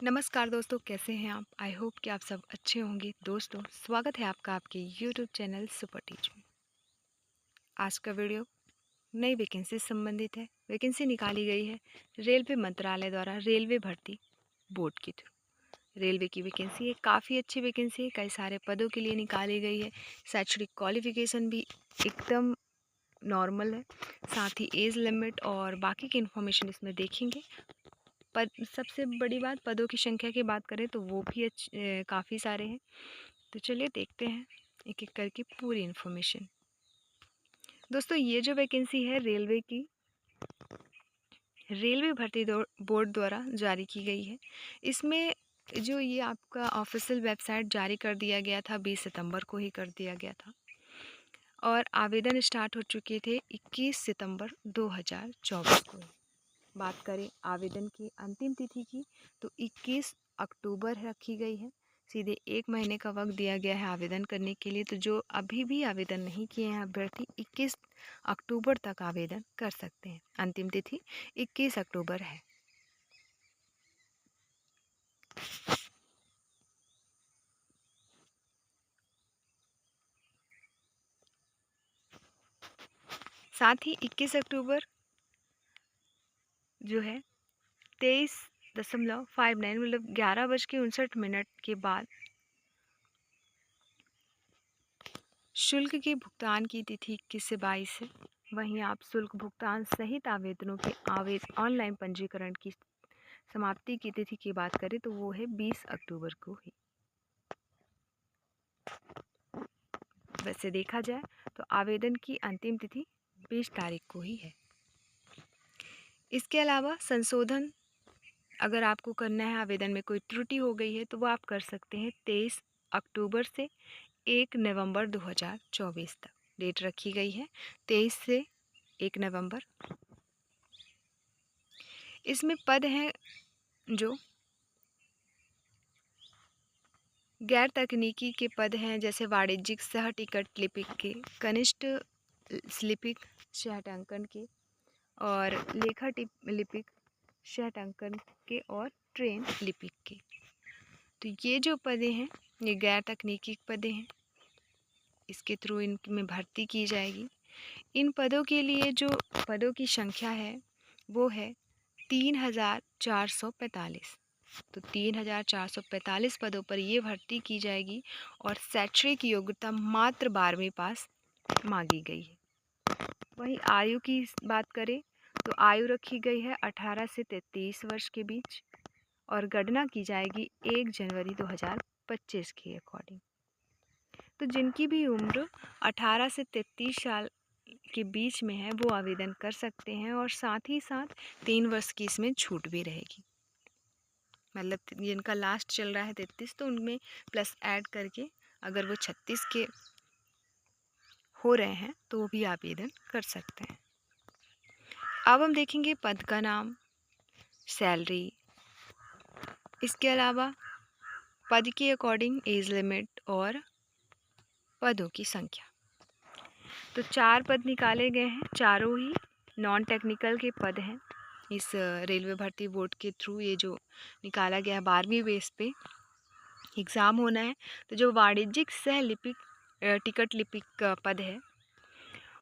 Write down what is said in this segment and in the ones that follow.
नमस्कार दोस्तों, कैसे हैं आप? आई होप कि आप सब अच्छे होंगे। दोस्तों, स्वागत है आपका आपके यूट्यूब चैनल सुपर टीच में। आज का वीडियो नई वैकेंसी से संबंधित है। वैकेंसी निकाली गई है रेलवे मंत्रालय द्वारा रेलवे भर्ती बोर्ड के थ्रू। रेलवे की वैकेंसी है, काफ़ी अच्छी वैकेंसी है, कई सारे पदों के लिए निकाली गई है। शैक्षणिक क्वालिफिकेशन भी एकदम नॉर्मल है। साथ ही एज लिमिट और बाकी की इन्फॉर्मेशन इसमें देखेंगे। पद सबसे बड़ी बात, पदों की संख्या की बात करें तो वो भी काफ़ी सारे हैं। तो चलिए देखते हैं एक एक करके पूरी इन्फॉर्मेशन। दोस्तों, ये जो वैकेंसी है रेलवे की, रेलवे भर्ती बोर्ड द्वारा जारी की गई है। इसमें जो ये आपका ऑफिशियल वेबसाइट जारी कर दिया गया था, 20 सितंबर को ही कर दिया गया था और आवेदन स्टार्ट हो चुके थे 21 सितंबर 2024 को। बात करें आवेदन की अंतिम तिथि की तो 21 अक्टूबर रखी गई है। सीधे 1 महीने का वक्त दिया गया है आवेदन करने के लिए। तो जो अभी भी आवेदन नहीं किए हैं अभ्यर्थी, 21 अक्टूबर तक आवेदन कर सकते हैं। अंतिम तिथि 21 अक्टूबर है। साथ ही 21 अक्टूबर जो है 23:59 मतलब 11:59 के बाद शुल्क के भुगतान की तिथि 21 से 22 है। वहीं आप शुल्क भुगतान सहित आवेदनों के ऑनलाइन पंजीकरण की समाप्ति की तिथि की बात करें तो वो है 20 अक्टूबर को ही। वैसे देखा जाए तो आवेदन की अंतिम तिथि 20 तारीख को ही है। इसके अलावा संशोधन अगर आपको करना है, आवेदन में कोई त्रुटि हो गई है तो वो आप कर सकते हैं 23 अक्टूबर से 1 नवंबर 2024 तक। डेट रखी गई है 23 से 1 नवंबर। इसमें पद हैं जो गैर तकनीकी के पद हैं, जैसे वाणिज्यिक सह टिकट लिपिक के, कनिष्ठ लिपिक शहटांकन के और लेखा लिपिक शहटांकन के और ट्रेन लिपिक के। तो ये जो पदें हैं ये गैर तकनीकी पदें हैं, इसके थ्रू इनमें भर्ती की जाएगी। इन पदों के लिए जो पदों की संख्या है वो है 3445। तो 3445 पदों पर ये भर्ती की जाएगी और शैक्षणिक योग्यता मात्र 12वीं पास मांगी गई है। वहीं आयु की बात करें तो आयु रखी गई है 18 से 33 वर्ष के बीच और गणना की जाएगी 1 जनवरी 2025 के अकॉर्डिंग। तो जिनकी भी उम्र 18 से 33 साल के बीच में है वो आवेदन कर सकते हैं और साथ ही साथ 3 वर्ष की इसमें छूट भी रहेगी। मतलब जिनका लास्ट चल रहा है 33 तो उनमें प्लस ऐड करके अगर वो 36 के हो रहे हैं तो वो भी आवेदन कर सकते हैं। अब हम देखेंगे पद का नाम, सैलरी, इसके अलावा पद के अकॉर्डिंग एज लिमिट और पदों की संख्या। तो 4 पद निकाले गए हैं, चारों ही नॉन टेक्निकल के पद हैं। इस रेलवे भर्ती बोर्ड के थ्रू ये जो निकाला गया है 12वीं बेस पे एग्ज़ाम होना है। तो जो वाणिज्यिक सह लिपिक टिकट लिपिक का पद है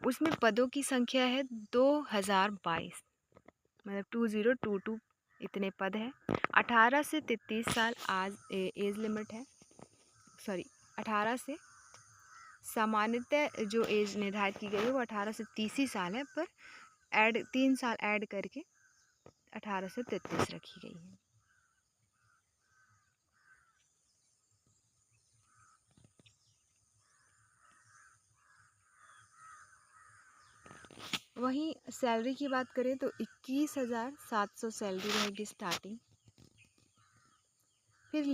उसमें पदों की संख्या है 2022, मतलब 2022 इतने पद हैं। 18 से 33 साल आज एज लिमिट है। 18 से सामान्यतः जो एज निर्धारित की गई है वो 18 से 30 ही साल है, पर 3 साल ऐड करके 18 से 33 रखी गई है। वहीं सैलरी की बात करें तो 21,700 सैलरी रहेगी स्टार्टिंग। फिर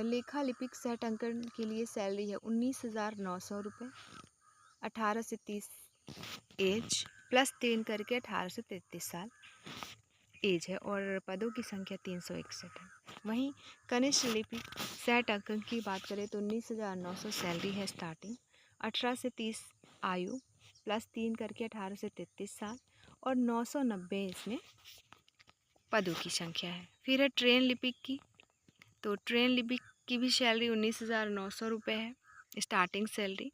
लेखा लिपिक सह टंकन के लिए सैलरी है 19,900 रुपये। 18 से 30 एज प्लस 3 करके 18 से 33 साल एज है और पदों की संख्या 361 है। वहीं कनिष्ठ लिपिक सह टंकन की बात करें तो 19,900 सैलरी है स्टार्टिंग। 18 से 30 आयु प्लस 3 करके 18 से 33 साल और 990 इसमें पदों की संख्या है। फिर है ट्रेन लिपिक की तो ट्रेन लिपिक की भी सैलरी 19,900 रुपये है स्टार्टिंग सैलरी।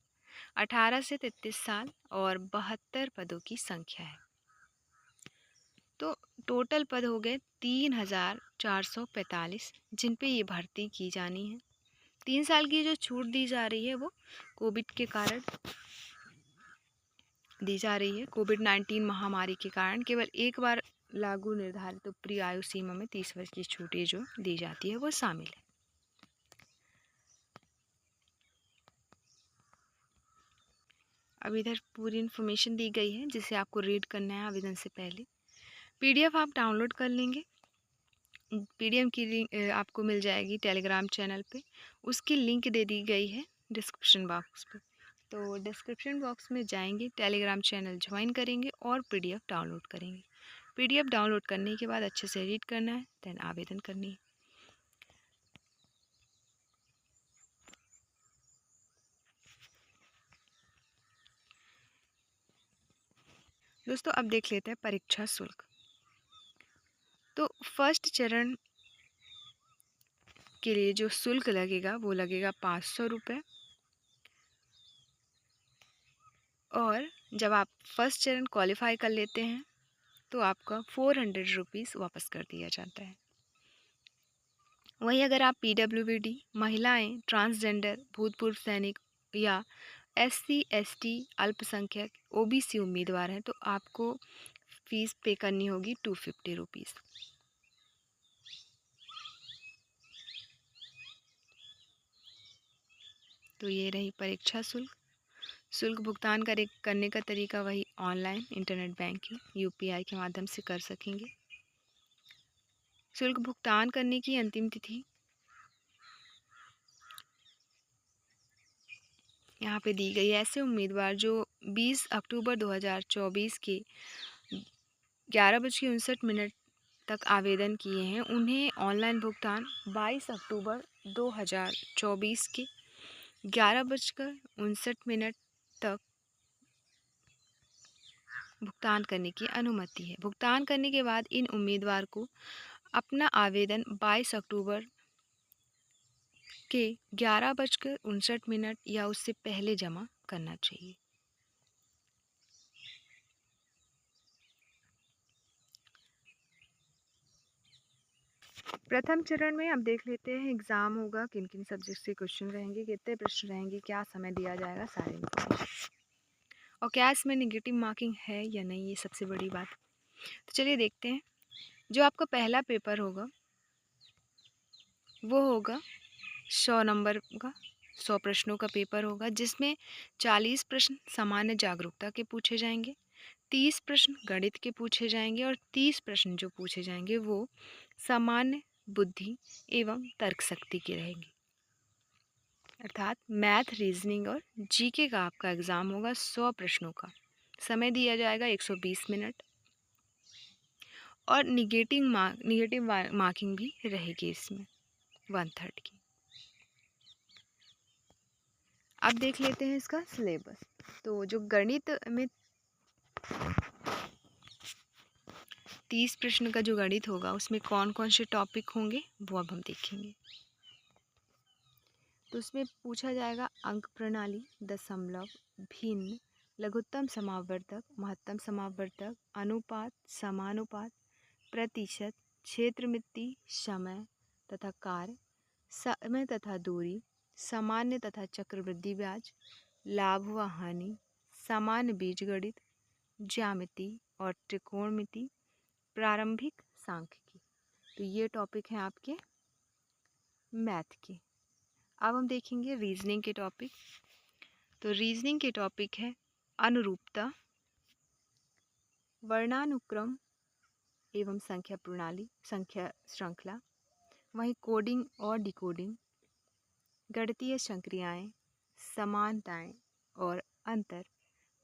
18 से 33 साल और 72 पदों की संख्या है। तो टोटल पद हो गए 3,445 जिन पे ये भर्ती की जानी है। 3 साल की जो छूट दी जा रही है वो कोविड के कारण दी जा रही है। कोविड-19 महामारी के कारण केवल एक बार लागू निर्धारित ऊपरी आयु सीमा में 30 वर्ष की छूट ये जो दी जाती है वो शामिल है। अब इधर पूरी इन्फॉर्मेशन दी गई है जिसे आपको रीड करना है आवेदन से पहले। पीडीएफ आप डाउनलोड कर लेंगे। पीडीएफ की लिंक आपको मिल जाएगी टेलीग्राम चैनल पे। उसकी लिंक दे दी गई है डिस्क्रिप्शन बॉक्स पे। तो डिस्क्रिप्शन बॉक्स में जाएंगे, टेलीग्राम चैनल ज्वाइन करेंगे और पीडीएफ डाउनलोड करेंगे। पीडीएफ डाउनलोड करने के बाद अच्छे से रीड करना है, देन आवेदन करनी है। दोस्तों अब देख लेते हैं परीक्षा शुल्क। तो फर्स्ट चरण के लिए जो शुल्क लगेगा वो लगेगा 500 रुपये। और जब आप फर्स्ट चरण क्वालिफाई कर लेते हैं तो आपका 400 रुपीज़ वापस कर दिया जाता है। वहीं अगर आप पीडब्ल्यूडी, महिलाएं, ट्रांसजेंडर, भूतपूर्व सैनिक या एससी, एसटी, अल्पसंख्यक, ओबीसी उम्मीदवार हैं तो आपको फीस पे करनी होगी 250 रुपीज़। तो ये रही परीक्षा शुल्क। शुल्क भुगतान करने का तरीका वही ऑनलाइन, इंटरनेट बैंकिंग, यूपीआई के माध्यम से कर सकेंगे। शुल्क भुगतान करने की अंतिम तिथि यहाँ पे दी गई है। ऐसे उम्मीदवार जो 20 अक्टूबर 2024 के 11:59 तक आवेदन किए हैं उन्हें ऑनलाइन भुगतान 22 अक्टूबर 2024 के 11:59 तक भुगतान करने की अनुमति है। भुगतान करने के बाद इन उम्मीदवार को अपना आवेदन 22 अक्टूबर के 11:59 या उससे पहले जमा करना चाहिए। प्रथम चरण में अब देख लेते हैं एग्ज़ाम होगा, किन किन सब्जेक्ट से क्वेश्चन रहेंगे, कितने प्रश्न रहेंगे, क्या समय दिया जाएगा, सारे इन्फॉर्मेशन। और क्या इसमें नेगेटिव मार्किंग है या नहीं, ये सबसे बड़ी बात। तो चलिए देखते हैं। जो आपका पहला पेपर होगा वो होगा 100 नंबर का, 100 प्रश्नों का पेपर होगा जिसमें 40 प्रश्न सामान्य जागरूकता के पूछे जाएंगे, 30 प्रश्न गणित के पूछे जाएंगे और 30 प्रश्न जो पूछे जाएंगे वो सामान्य बुद्धि एवं तर्क शक्ति के रहेंगे। अर्थात मैथ, रीजनिंग और जीके का आपका एग्ज़ाम होगा 100 प्रश्नों का। समय दिया जाएगा 120 मिनट और निगेटिव मार्किंग भी रहेगी इसमें 1/3 की। अब देख लेते हैं इसका सिलेबस। तो जो गणित में 30 प्रश्न का जो गणित होगा उसमें कौन कौन से टॉपिक होंगे वो अब हम देखेंगे। तो उसमें पूछा जाएगा अंक प्रणाली, दशमलव, भिन्न, लघुत्तम समावर्तक, महत्तम समावर्तक, अनुपात, समानुपात, प्रतिशत, क्षेत्रमिति, समय तथा कार्य, समय तथा दूरी, सामान्य तथा चक्रवृद्धि ब्याज, लाभ व हानि, सामान्य बीजगणित, ज्यामिति और त्रिकोणमिति, प्रारंभिक सांख्यिकी। तो ये टॉपिक हैं आपके मैथ के। अब हम देखेंगे रीजनिंग के टॉपिक। तो रीजनिंग के टॉपिक है अनुरूपता, वर्णानुक्रम एवं संख्या प्रणाली, संख्या श्रृंखला, वहीं कोडिंग और डिकोडिंग, गणितीय संक्रियाएं, समानताएं और अंतर,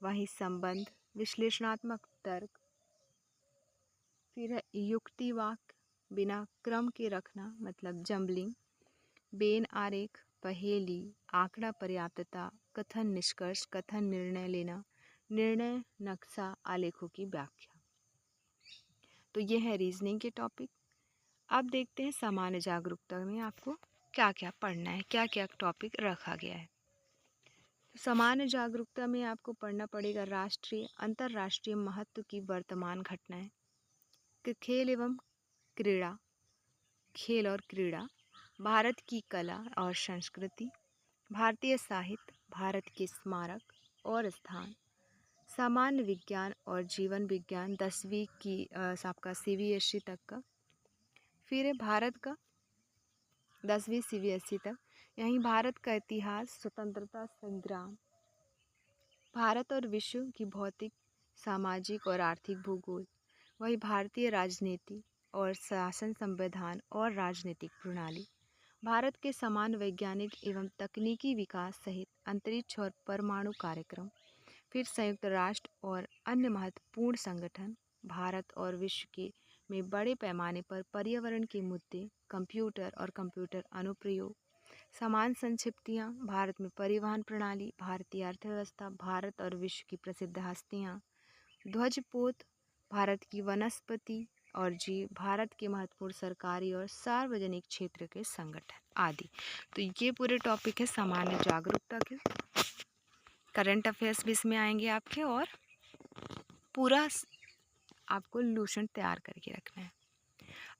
वहीं संबंध, विश्लेषणात्मक तर्क, फिर है युक्तिवाक, बिना क्रम के रखना मतलब जंबलिंग, बेन आरेख, पहेली, आंकड़ा पर्याप्तता, कथन निष्कर्ष, कथन निर्णय लेना, निर्णय नक्शा, आलेखों की व्याख्या। तो ये है रीजनिंग के टॉपिक। अब देखते हैं सामान्य जागरूकता में आपको क्या क्या पढ़ना है, क्या क्या टॉपिक रखा गया है। तो सामान्य जागरूकता में आपको पढ़ना पड़ेगा राष्ट्रीय अंतर्राष्ट्रीय महत्व की वर्तमान घटनाएं, खेल एवं क्रीड़ा, खेल और क्रीड़ा, भारत की कला और संस्कृति, भारतीय साहित्य, भारत के स्मारक और स्थान, सामान्य विज्ञान और जीवन विज्ञान 10वीं की आपका CBSE तक का, फिर है भारत का 10वीं CBSE तक, यहीं भारत का इतिहास, स्वतंत्रता संग्राम, भारत और विश्व की भौतिक, सामाजिक और आर्थिक भूगोल, वही भारतीय राजनीति और शासन, संविधान और राजनीतिक प्रणाली, भारत के समान वैज्ञानिक एवं तकनीकी विकास सहित अंतरिक्ष और परमाणु कार्यक्रम, फिर संयुक्त राष्ट्र और अन्य महत्वपूर्ण संगठन, भारत और विश्व के में बड़े पैमाने पर पर्यावरण के मुद्दे, कंप्यूटर और कंप्यूटर अनुप्रयोग, समान संक्षिप्तियाँ, भारत में परिवहन प्रणाली, भारतीय अर्थव्यवस्था, भारत और विश्व की प्रसिद्ध हस्तियाँ, ध्वजपोत, भारत की वनस्पति और जीव, भारत के महत्वपूर्ण सरकारी और सार्वजनिक क्षेत्र के संगठन आदि। तो ये पूरे टॉपिक है सामान्य जागरूकता के। करंट अफेयर्स भी इसमें आएंगे आपके, और पूरा आपको लूशन तैयार करके रखना है।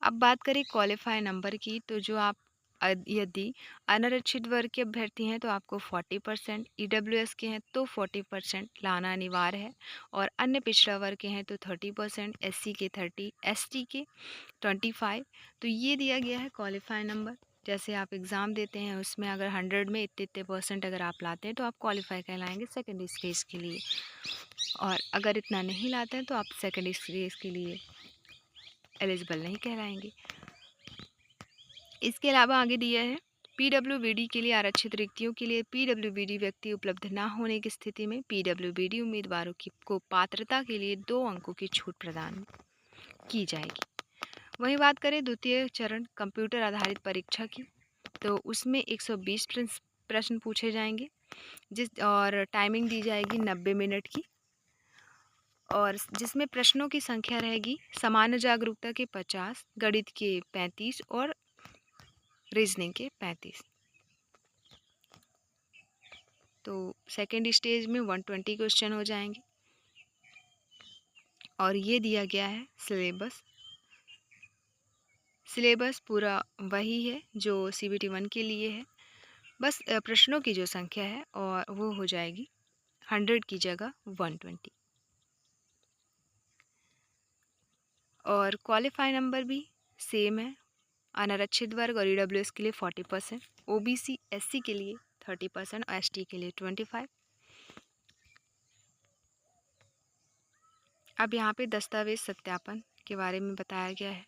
अब बात करें क्वालिफाई नंबर की, तो जो आप यदि अनारक्षित वर्ग के अभ्यर्थी हैं तो आपको 40%, EWS के हैं तो 40% लाना अनिवार्य है, और अन्य पिछड़ा वर्ग के हैं तो 30%, SC के 30, ST के 25। तो ये दिया गया है क्वालिफाई नंबर। जैसे आप एग्ज़ाम देते हैं उसमें अगर 100 में इतने इतने % अगर आप लाते हैं तो आप क्वालिफाई कहलाएंगे सेकेंडरी स्टेज के लिए, और अगर इतना नहीं लाते हैं तो आप सेकेंडरी स्टेज के लिए एलिजिबल नहीं कहलाएंगे। इसके अलावा आगे दिया है PWBD के लिए आरक्षित रिक्तियों के लिए PWBD व्यक्ति उपलब्ध न होने की स्थिति में PWBD उम्मीदवारों को पात्रता के लिए 2 अंकों की छूट प्रदान की जाएगी। वहीं बात करें द्वितीय चरण कंप्यूटर आधारित परीक्षा की, तो उसमें 120 प्रश्न पूछे जाएंगे, और टाइमिंग दी जाएगी 90 मिनट की, और जिसमें प्रश्नों की संख्या रहेगी सामान्य जागरूकता के 50, गणित के 35 और रीजनिंग के 35। तो सेकेंड स्टेज में 120 क्वेश्चन हो जाएंगे। और ये दिया गया है सिलेबस पूरा वही है जो CBT 1 के लिए है, बस प्रश्नों की जो संख्या है और वो हो जाएगी 100 की जगह 120। और क्वालिफाई नंबर भी सेम है, अनारक्षित वर्ग और EWS के लिए 40%, OBC SC के लिए 30% और ST के लिए 25। अब यहाँ पे दस्तावेज सत्यापन के बारे में बताया गया है।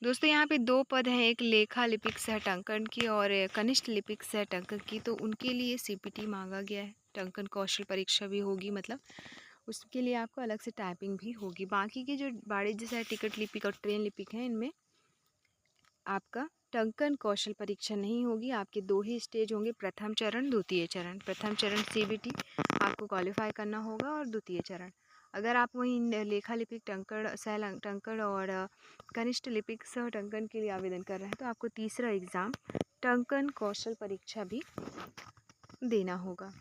दोस्तों यहाँ पे 2 पद हैं, एक लेखा लिपिक सह टंकन की और कनिष्ठ लिपिक सह टंकन की। तो उनके लिए CPT मांगा गया है, टंकन कौशल परीक्षा भी होगी, मतलब उसके लिए आपको अलग से टाइपिंग भी होगी। बाकी की जो वाणिज्य सह टिकट लिपिक और ट्रेन लिपिक हैं, इनमें आपका टंकन कौशल परीक्षा नहीं होगी। आपके 2 ही स्टेज होंगे, प्रथम चरण द्वितीय चरण। प्रथम चरण CBT आपको क्वालिफाई करना होगा, और द्वितीय चरण अगर आप वहीं लेखा लिपिक टंकण और कनिष्ठ लिपिक सह टंकन के लिए आवेदन कर रहे हैं तो आपको तीसरा एग्ज़ाम टंकन कौशल परीक्षा भी देना होगा।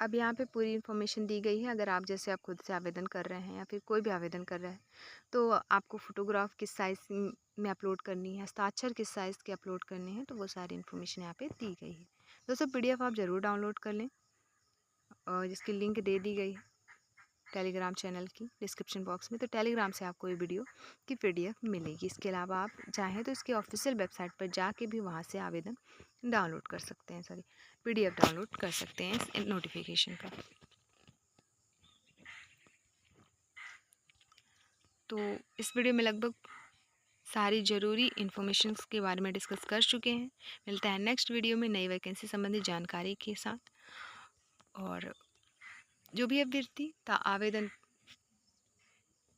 अब यहाँ पे पूरी इन्फॉर्मेशन दी गई है। अगर आप जैसे आप खुद से आवेदन कर रहे हैं या फिर कोई भी आवेदन कर रहा है तो आपको फ़ोटोग्राफ किस साइज़ में अपलोड करनी है, हस्ताक्षर किस साइज़ के अपलोड करने हैं, तो वो सारी इन्फॉर्मेशन यहाँ पे दी गई है। दोस्तों PDF आप ज़रूर डाउनलोड कर लें, और जिसकी लिंक दे दी गई है टेलीग्राम चैनल की डिस्क्रिप्शन बॉक्स में। तो टेलीग्राम से आपको ये वीडियो की PDF मिलेगी। इसके अलावा आप चाहें तो इसके ऑफिशियल वेबसाइट पर जाके भी वहाँ से आवेदन डाउनलोड कर सकते हैं, PDF डाउनलोड कर सकते हैं इस नोटिफिकेशन का। तो इस वीडियो में लगभग सारी ज़रूरी इन्फॉर्मेशंस के बारे में डिस्कस कर चुके हैं। मिलता है नेक्स्ट वीडियो में नई वैकेंसी संबंधी जानकारी के साथ। और जो भी अभ्यर्थी आवेदन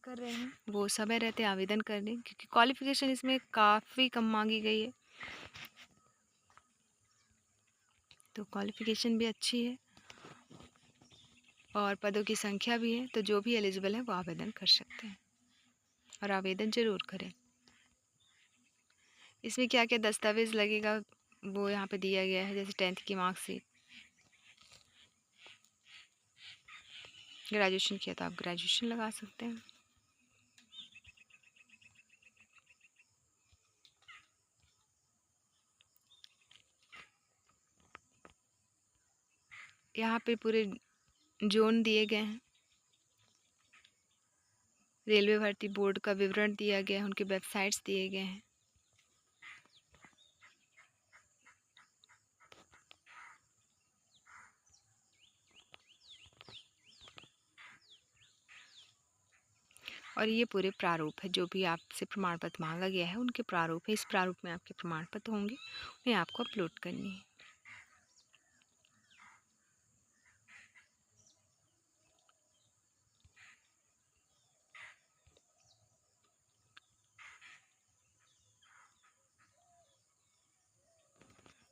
कर रहे हैं वो समय रहते आवेदन कर लें, क्योंकि क्वालिफ़िकेशन इसमें काफ़ी कम मांगी गई है। तो क्वालिफ़िकेशन भी अच्छी है और पदों की संख्या भी है, तो जो भी एलिजिबल है वो आवेदन कर सकते हैं और आवेदन ज़रूर करें। इसमें क्या-क्या दस्तावेज़ लगेगा वो यहाँ पे दिया गया है, जैसे 10th की मार्कशीट, ग्रेजुएशन किया तो आप ग्रेजुएशन लगा सकते हैं। यहाँ पे पूरे ज़ोन दिए गए हैं। रेलवे भर्ती बोर्ड का विवरण दिया गया है, उनके वेबसाइट्स दिए गए हैं। और ये पूरे प्रारूप है, जो भी आपसे प्रमाण पत्र मांगा गया है उनके प्रारूप है। इस प्रारूप में आपके प्रमाण पत्र होंगे, उन्हें आपको अपलोड करनी है।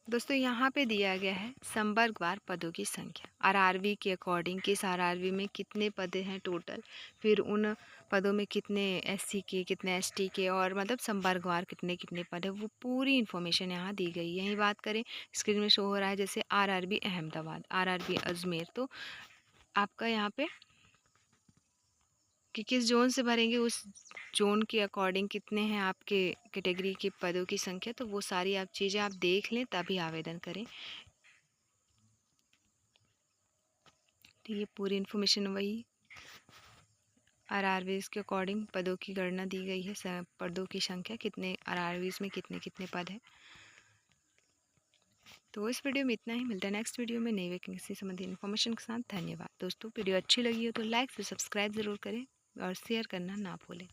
दोस्तों यहाँ पे दिया गया है संवर्गवार पदों की संख्या, आरआरबी के अकॉर्डिंग किस आरआरबी में कितने पद हैं टोटल, फिर उन पदों में कितने एससी के, कितने एसटी के, और मतलब संवर्गवार कितने कितने पद है, वो पूरी इन्फॉर्मेशन यहाँ दी गई है। यही बात करें, स्क्रीन में शो हो रहा है जैसे आरआरबी अहमदाबाद, आरआरबी अजमेर, तो आपका यहाँ पे कि किस ज़ोन से भरेंगे उस ज़ोन के अकॉर्डिंग कितने हैं आपके कैटेगरी के पदों की संख्या, तो वो सारी आप चीज़ें आप देख लें तभी आवेदन करें। तो ये पूरी इन्फॉर्मेशन वही आरआरबीज़ के अकॉर्डिंग पदों की गणना दी गई है, पदों की संख्या कितने आरआरबीज़ में कितने कितने पद हैं। तो इस वीडियो में इतना ही, मिलता है नेक्स्ट वीडियो में नई वैकेंसी संबंधी इन्फॉर्मेशन के साथ। धन्यवाद दोस्तों। वीडियो अच्छी लगी हो तो लाइक से सब्सक्राइब ज़रूर करें और शेयर करना ना भूलें।